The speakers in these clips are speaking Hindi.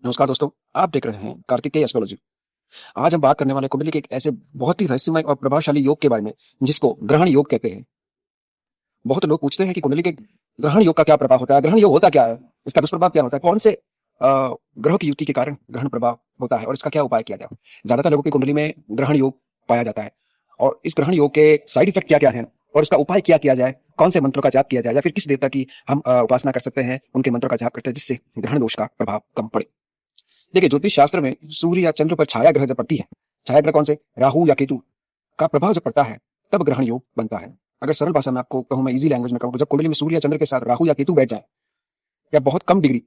नमस्कार दोस्तों, आप देख रहे हैं कार्तिकेय एस्ट्रोलॉजी। आज हम बात करने वाले कुंडली के एक ऐसे बहुत ही रहस्यमय और प्रभावशाली योग के बारे में जिसको ग्रहण योग कहते हैं। बहुत लोग पूछते हैं कि कुंडली के ग्रहण योग का क्या प्रभाव होता है, ग्रहण योग होता क्या है, इसका दुष्प्रभाव क्या होता है, कौन से ग्रहों की युति के कारण ग्रहण प्रभाव होता है और इसका क्या उपाय किया जाए। ज्यादातर लोगों की कुंडली में ग्रहण योग पाया जाता है और इस ग्रहण योग के साइड इफेक्ट क्या क्या है और इसका उपाय क्या किया जाए, कौन से मंत्रों का जाप किया जाए या फिर किस देवता की हम उपासना कर सकते हैं, उनके मंत्रों का जाप करते हैं जिससे ग्रहण दोष का प्रभाव कम पड़े। देखिए, ज्योतिष शास्त्र में सूर्य या चंद्र पर छाया ग्रह जब पड़ती है, छाया ग्रह कौन से, राहु या केतु का प्रभाव जब पड़ता है तब ग्रहण योग बनता है। अगर सरल भाषा में आपको कहूं, मैं इजी लैंग्वेज में कहूं, तो जब कुंडली में सूर्य या चंद्र के साथ राहु या केतु बैठ जाए या बहुत कम डिग्री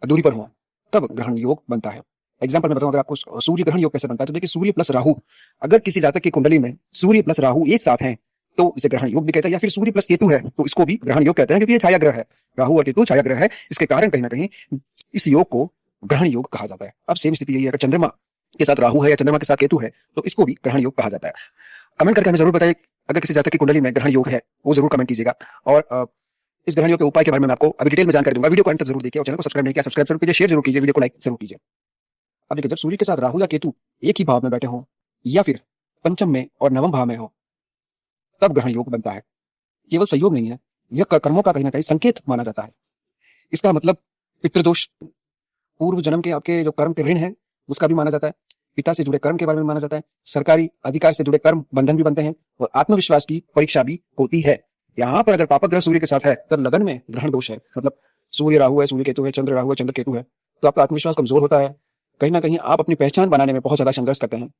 दूरी पर हो तब ग्रहण योग बनता है। एग्जाम्पल में बताऊं, अगर आपको सूर्य ग्रहण योग कैसे बनता है तो देखिए, सूर्य प्लस राहु, अगर किसी जातक की कुंडली में सूर्य प्लस राहु एक साथ हैं तो इसे ग्रहण योग भी कहते हैं, या फिर सूर्य प्लस केतु है तो इसको भी ग्रहण योग कहते हैं, क्योंकि ये छाया ग्रह है। राहु और केतु छाया ग्रह है, इसके कारण कहीं ना कहीं इस योग को ग्रहण योग कहा जाता है। अब सेम स्थिति यही है, अगर चंद्रमा के साथ राहु है या चंद्रमा के साथ केतु है तो इसको भी ग्रहण योग कहा जाता है। कमेंट करके हमें जरूर बताइए, अगर किसी जातक की कुंडली में ग्रहण योग है वो जरूर कमेंट कीजिएगा। और इस ग्रहण योग के उपाय के बारे में मैं आपको अभी डिटेल में जानकारी दूंगा। वीडियो को अंत तक जरूर देखिए और चैनल को सब्सक्राइब नहीं किया सब्सक्राइब जरूर कीजिए, शेयर जरूर कीजिए, वीडियो को लाइक जरूर कीजिए। अब देखिए, जब सूर्य के साथ राहु या केतु एक ही भाव में बैठे हों या फिर पंचम में और नवम भाव में हो तब ग्रहण योग बनता है। केवल संयोग नहीं है, यह कर्मों का कहीं ना कहीं संकेत माना जाता है। इसका मतलब पितृदोष, पूर्व जन्म के आपके जो कर्म के ऋण है उसका भी माना जाता है, पिता से जुड़े कर्म के बारे में माना जाता है, सरकारी अधिकार से जुड़े कर्म बंधन भी बनते हैं और आत्मविश्वास की परीक्षा भी होती है। यहाँ पर अगर पापक ग्रह सूर्य के साथ है तो लगन में ग्रहण दोष है, मतलब सूर्य राहु है, सूर्य केतु है, चंद्र राहु है, चंद्र केतु है, तो आपका आत्मविश्वास कमजोर होता है। कहीं ना कहीं आप अपनी पहचान बनाने में बहुत ज्यादा संघर्ष करते हैं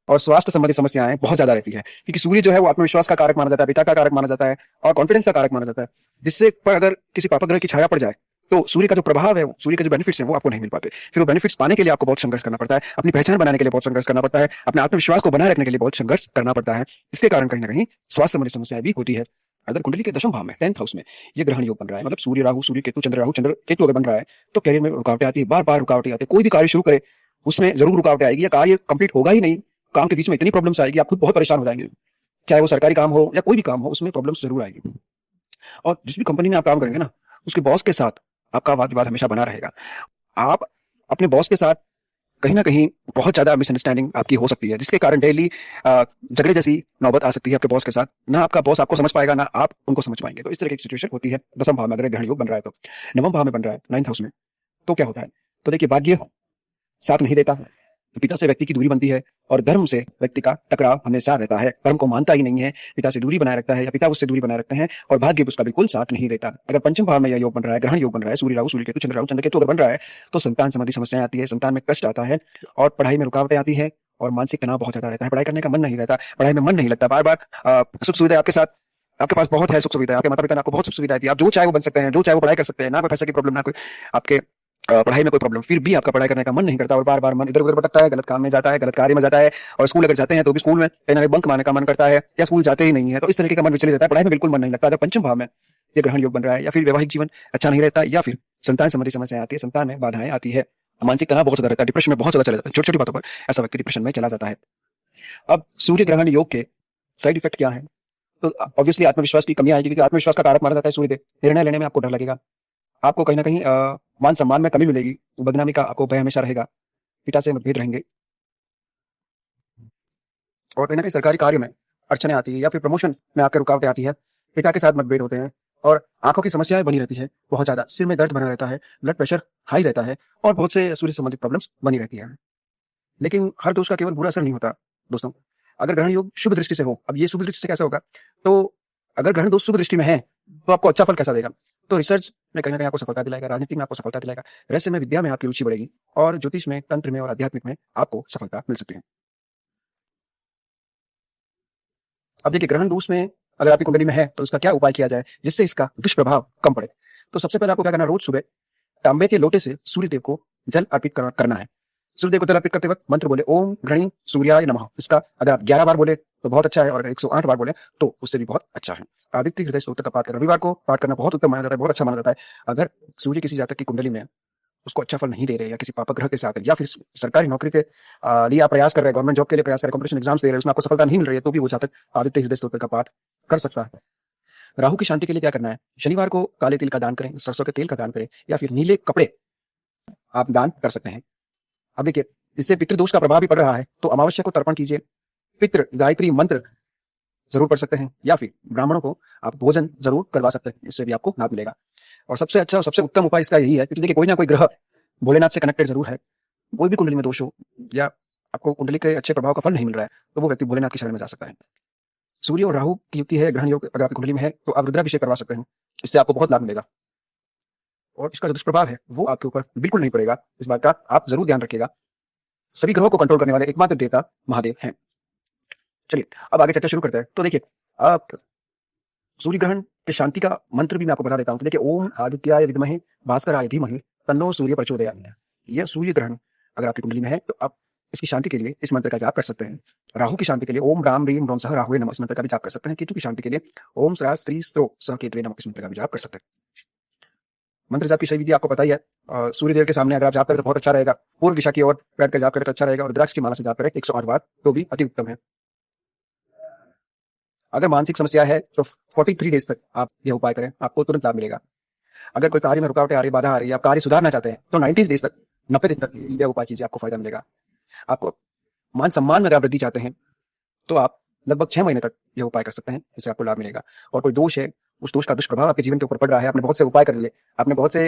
और स्वास्थ्य संबंधी समस्याएं बहुत ज्यादा रहती है, क्योंकि सूर्य जो है वो आत्मविश्वास का कारक माना जाता है, पिता का कारक माना जाता है और कॉन्फिडेंस का कारक माना जाता है, जिससे पर अगर किसी पापक ग्रह की छाया पड़ जाए तो सूर्य का जो प्रभाव है, सूर्य के जो बेनिफिट्स हैं वो आपको नहीं मिल पाते। फिर वो बेनिफिट्स पाने के लिए आपको बहुत संघर्ष करना पड़ता है, अपनी पहचान बनाने के लिए बहुत संघर्ष करना पड़ता है, अपने आत्मविश्वास को बनाए रखने के लिए बहुत संघर्ष करना पड़ता है। इसके कारण कहीं ना कहीं स्वास्थ्य संबंधी समस्याएं भी होती है। अगर कुंडली के दशम भाव में 10th हाउस में ये ग्रहण योग बन रहा है, मतलब सूर्य राहु, सूर्य केतु, चंद्र राहु, चंद्र केतु अगर बन रहा है तो करियर में रुकावटें आती है, बार बार रुकावटें आती है। कोई भी कार्य शुरू करे उसमें जरूर रुकावटें आएगी या कार्य कंप्लीट होगा ही नहीं, काम के बीच में इतनी प्रॉब्लम्स आएगी आप खुद बहुत परेशान हो जाएंगे। चाहे वो सरकारी काम हो या कोई भी काम हो, उसमें प्रॉब्लम्स जरूर आएगी। और जिस भी कंपनी में आप काम करेंगे ना, उसके बॉस के साथ आपका वाद विवाद हमेशा बना रहेगा। आप अपने बॉस के साथ कहीं ना कहीं बहुत ज्यादा मिसअंडरस्टैंडिंग आपकी हो सकती है, जिसके कारण डेली झगड़े जैसी नौबत आ सकती है आपके बॉस के साथ। ना आपका बॉस आपको समझ पाएगा, ना आप उनको समझ पाएंगे। तो इस तरह की सिचुएशन होती है दसम भाव में अगर ग्रहण योग बन रहा है तो। नवम भाव में बन रहा है 9th हाउस में तो क्या होता है, तो देखिए, भाग्य साथ नहीं देता, पिता से व्यक्ति की दूरी बनती है और धर्म से व्यक्ति का टकराव हमेशा रहता है। धर्म को मानता ही नहीं है, पिता से दूरी बनाए रखता है या पिता उससे दूरी बनाए रखते हैं और भाग्य उसका बिल्कुल साथ नहीं देता। अगर पंचम भाव में यह योग बन रहा है, ग्रहण योग बन रहा है, सूर्य राहु, सूर्य केतु, चंद्र राहु, चंद्र केतु अगर बन रहा है तो संतान संबंधी समस्याएं आती है, संतान में कष्ट आता है और पढ़ाई में रुकावटें आती है और मानसिक तनाव बहुत ज्यादा रहता है। पढ़ाई करने का मन नहीं रहता, पढ़ाई में मन नहीं लगता, बार बार सुख सुविधा आपके साथ, आपके पास बहुत है सुख सुविधा, आपके माता पिता ने आपको बहुत सुख सुविधा दी, आप जो चाहे वो बन सकते हैं, जो चाहे वो पढ़ाई कर सकते हैं, ना कोई पैसे की प्रॉब्लम, ना कोई आपके पढ़ाई में कोई प्रॉब्लम, फिर भी आपका पढ़ाई करने का मन नहीं करता और बार बार मन इधर उधर भटकता है, गलत काम में जाता है, गलत कार्य में जाता है। और स्कूल अगर जाते हैं तो भी स्कूल में कहीं ना कहीं बंक मारने का मन करता है या स्कूल जाते ही नहीं है, तो इस तरीके का मन विचलित रहता है, पढ़ाई में बिल्कुल मन नहीं लगता। अगर पंचम भाव में ये ग्रहण योग बन रहा है या फिर वैवाहिक जीवन अच्छा नहीं रहता या फिर संतान संबंधी समस्याएं आती है, संतान में बाधाएं आती है, मानसिक तनाव बहुत ज्यादा रहता है, डिप्रेशन में बहुत ज्यादा चला जाता है, छोटी छोटी बातों पर ऐसा व्यक्ति डिप्रेशन में चला जाता है। अब सूर्य ग्रहण योग के साइड इफेक्ट क्या है, तो ऑब्वियसली आत्मविश्वास की कमी आएगी, क्योंकि आत्मविश्वास का कारक माना जाता है सूर्यदेव। निर्णय लेने में आपको डर लगेगा, आपको कहीं ना कहीं मान सम्मान में कमी मिलेगी, बदनामी का आपको भय हमेशा रहेगा, पिता से मतभेद रहेंगे और कहीं ना कहीं सरकारी कार्य में अड़चने आती है या फिर प्रमोशन में आपके रुकावटें आती है, पिता के साथ मतभेद होते हैं और आंखों की समस्याएं बनी रहती है, बहुत ज्यादा सिर में दर्द बना रहता है, ब्लड प्रेशर हाई रहता है और बहुत से सूर्य संबंधित प्रॉब्लम्स बनी रहती है। लेकिन हर दोष का केवल बुरा असर नहीं होता दोस्तों। अगर ग्रहण योग शुभ दृष्टि से हो, अब ये शुभ दृष्टि से कैसे होगा, तो अगर ग्रहण दोष शुभ दृष्टि में है तो आपको अच्छा फल कैसा देगा, तो रिसर्च में कहीं ना कहीं आपको सफलता दिलाएगा, राजनीति में आपको सफलता दिलाएगा, रहस्य में विद्या में आपकी रुचि बढ़ेगी और ज्योतिष में, तंत्र में और आध्यात्मिक में आपको सफलता मिल सकती है। अब देखिए, ग्रहण दोष में अगर आपकी कुंडली में है तो उसका क्या उपाय किया जाए जिससे इसका दुष्प्रभाव कम पड़े। तो सबसे पहले आपको क्या करना, रोज सुबह तांबे के लोटे से सूर्य देव को जल अर्पित करना है। सूर्य देव को जल अर्पित करते वक्त मंत्र बोले, ओम घृणी सूर्याय नमः। इसका अगर आप 11 बार बोले तो बहुत अच्छा है और अगर 108 बार बोले तो उससे भी बहुत अच्छा है। आदित्य हृदय स्तोत्र का पाठ कर रविवार को पाठ करना बहुत उत्तम माना जाता है, बहुत अच्छा माना जाता है। अगर सूर्य किसी जातक की कुंडली में उसको अच्छा फल नहीं दे रहे या किसी पापक ग्रह के साथ है या फिर सरकारी नौकरी के लिए आप प्रयास कर रहे हैं, गवर्नमेंट जॉब के लिए प्रयास कर रहे हैं, कॉम्पिटिशन एग्जाम्स दे रहे हैं, उसमें आपको सफलता नहीं मिल रही है, तो भी वो जातक आदित्य हृदय स्तोत्र का पाठ कर सकता है। राहु की शांति के लिए क्या करना है, शनिवार को काले तिल का दान करें, सरसों के तेल का दान करें या फिर नीले कपड़े आप दान कर सकते हैं। अब देखिए, इससे पितृदोष का प्रभाव भी पड़ रहा है, तो अमावस्या को तर्पण कीजिए, पितृ गायत्री मंत्र जरूर पढ़ सकते हैं, या फिर ब्राह्मणों को आप भोजन जरूर करवा सकते हैं, इससे भी आपको लाभ मिलेगा। और सबसे अच्छा और सबसे उत्तम उपाय इसका यही है, क्योंकि देखिए कोई ना कोई ग्रह भोलेनाथ से कनेक्टेड जरूर है। कोई भी कुंडली में दोष हो या आपको कुंडली के अच्छे प्रभाव का फल नहीं मिल रहा है, तो वो व्यक्ति भोलेनाथ की शरण में जा सकता है। सूर्य और राहु की युति है, ग्रहण योग अगर आपकी कुंडली में है, तो आप रुद्राभिषेक करवा सकते हैं, इससे आपको बहुत लाभ मिलेगा। और इसका जो दुष्प्रभाव है वो आपके ऊपर बिल्कुल नहीं पड़ेगा, इस बात का आप जरूर ध्यान रखिएगा। सभी ग्रहों को कंट्रोल करने वाले एकमात्र देवता महादेव हैं। चलिए अब आगे चर्चा शुरू करते हैं। तो देखिए, आप सूर्य ग्रहण के शांति का मंत्र भी मैं आपको बता देता हूँ। तो देखिए, ओम आदित्याय विद्महे भास्कराय धीमहि तन्नो सूर्य प्रचोदयात्। यह सूर्य ग्रहण अगर आपकी कुंडली में है, तो आप इसकी शांति के लिए इस मंत्र का जाप कर सकते हैं। राहु की शांति के लिए ओम राम रीम रोम सह राहुवे नमः इस मंत्र का भी जाप कर सकते हैं। केतु की शांति के लिए ओम स्रा स्त्री स्त्रो सह केतवे नमः इस मंत्र का भी जाप कर सकते हैं। मंत्र जाप की सही विधि आपको पता ही है। सूर्य देव के सामने अगर आप जाप करें तो बहुत अच्छा रहेगा। पूर्व दिशा की ओर बैठ कर जाप करें तो अच्छा रहेगा, और रुद्राक्ष की माला से जाप करें 108 बार तो भी अति उत्तम है। अगर मानसिक समस्या है तो 43 डेज तक आप यह उपाय करें, आपको तुरंत लाभ मिलेगा। अगर कोई कार्य में रुकावटें आ रही, बाधा आ रही है, आप कार्य सुधारना चाहते हैं, तो 90 डेज तक 90 दिन तक यह उपाय कीजिए, आपको फायदा मिलेगा। आपको मान सम्मान में अगर वृद्धि चाहते हैं, तो आप लगभग 6 महीने तक यह उपाय कर सकते हैं, इससे आपको लाभ मिलेगा। और कोई दोष है, उस दोष का दुष्प्रभाव आपके जीवन के ऊपर पड़ रहा है, आपने बहुत से उपाय कर लिए, आपने बहुत से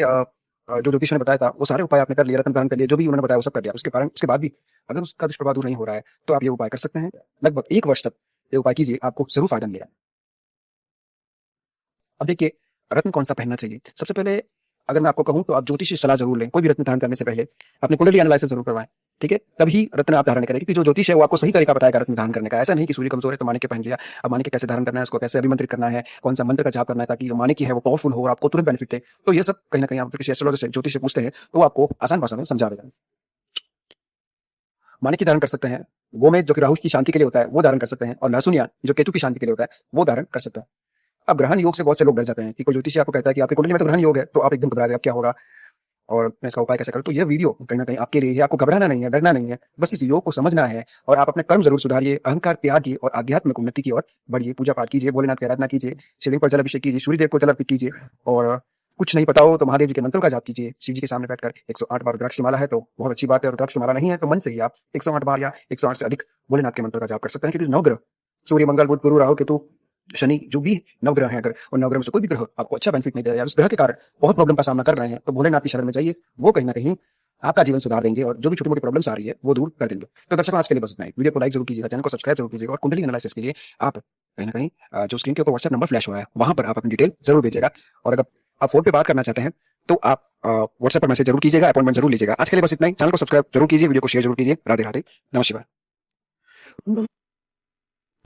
जो ज्योतिष ने बताया था वो सारे उपाय आपने कर लिए, रत्न धारण कर लिए, जो भी उन्होंने बताया वो सब कर लिया, उसके बाद भी अगर उसका दुष्प्रभाव दूर नहीं हो रहा है, तो आप ये उपाय कर सकते हैं। लगभग 1 वर्ष तक ये उपाय कीजिए, आपको जरूर फायदा मिलेगा। अब देखिए, रत्न कौन सा पहनना चाहिए। सबसे पहले अगर मैं आपको कहूं तो आप ज्योतिषी सलाह जरूर लें। कोई भी रत्न धारण करने से पहले अपने कुंडली एनालिसिस जरूर करवाएं, ठीक है, तभी रत्न आप धारण करें, क्योंकि जो ज्योतिष है वो आपको सही तरीका बताएगा रत्न धारण करने का। ऐसा नहीं कि सूर्य कमजोर है तो माणिक्य पहन लिया। अब माणिक्य कैसे धारण करना है, उसको कैसे अभिमंत्रित करना है, कौन सा मंत्र का जाप करना है ताकि जो माणिक्य है वो पावरफुल हो और आपको तुरंत बेनिफिट दे, तो ये सब कहीं ना कहीं आप किसी एस्ट्रोलॉजर से, ज्योतिष से पूछते हैं तो आपको आसान भाषा में समझा देगा। माणिक्य धारण कर सकते हैं, गोमेद जो कि राहु की शांति के लिए होता है वो धारण कर सकते हैं, और लहसुनिया जो केतु की शांति के लिए होता है वो धारण कर सकते हैं। अब ग्रहण योग से बहुत से लोग डर जाते हैं कि कोई ज्योतिषी आपको कहता है कि आपकी कुंडली में तो ग्रहण योग है, तो आप एकदम घबरा गए, अब क्या होगा और मैं इसका उपाय कैसे करूं। तो यह वीडियो कहीं ना कहीं आपके लिए है। आपको घबराना नहीं है, डरना नहीं है, बस इस योग को समझना है और आप अपने कर्म जरूर सुधारिए, अहंकार त्यागिए और आध्यात्मिक उन्नति की ओर बढ़िए। पूजा पाठ कीजिए, भोलेनाथ की आराधना कीजिए, शिवलिंग पर जल अभिषेक कीजिए, सूर्यदेव को जल अर्पित कीजिए, और कुछ नहीं पता हो तो महादेव जी के मंत्रों का जाप कीजिए। शिव जी के सामने बैठकर 108 बार रुद्राक्ष की माला है तो बहुत अच्छी बात है, रुद्राक्ष की माला नहीं है तो मन से ही आप 108 बार या 108 से अधिक भोलेनाथ के मंत्र का जाप कर सकते हैं। क्योंकि नवग्रह सूर्य मंगल बुध गुरु राहु केतु शनि जो भी नवग्रह हैं, अगर उन नवग्रह में से कोई भी ग्रह आपको अच्छा बेनिफिट नहीं दे रहा है, उस ग्रह के कारण बहुत प्रॉब्लम का सामना कर रहे हैं, तो भोलेनाथ की शरण में जाइए, वो कहीं ना कहीं आपका जीवन सुधार देंगे और जो भी छोटी मोटी प्रॉब्लम्स आ रही है वो दूर कर देंगे। तो दर्शकों, आज के लिए बस इतना ही। वीडियो को लाइक जरूर कीजिएगा, चैनल को सब्सक्राइब जरूर कीजिएगा, और कुंडली एनालिसिस के लिए आप कहीं ना कहीं जो स्क्रीन के ऊपर व्हाट्सएप नंबर फ्लैश हो रहा है वहां पर आप अपनी डिटेल जरूर भेजिएगा। और अगर आप फोन पे बात करना चाहते हैं तो आप व्हाट्सएप पर मैसेज जरूर कीजिएगा, अपॉइंटमेंट जरूर लीजिएगा। आज के लिए बस इतना ही। चैनल को सब्सक्राइब जरूर कीजिए, वीडियो को शेयर जरूर कीजिए। राधे राधे, नमः शिवाय।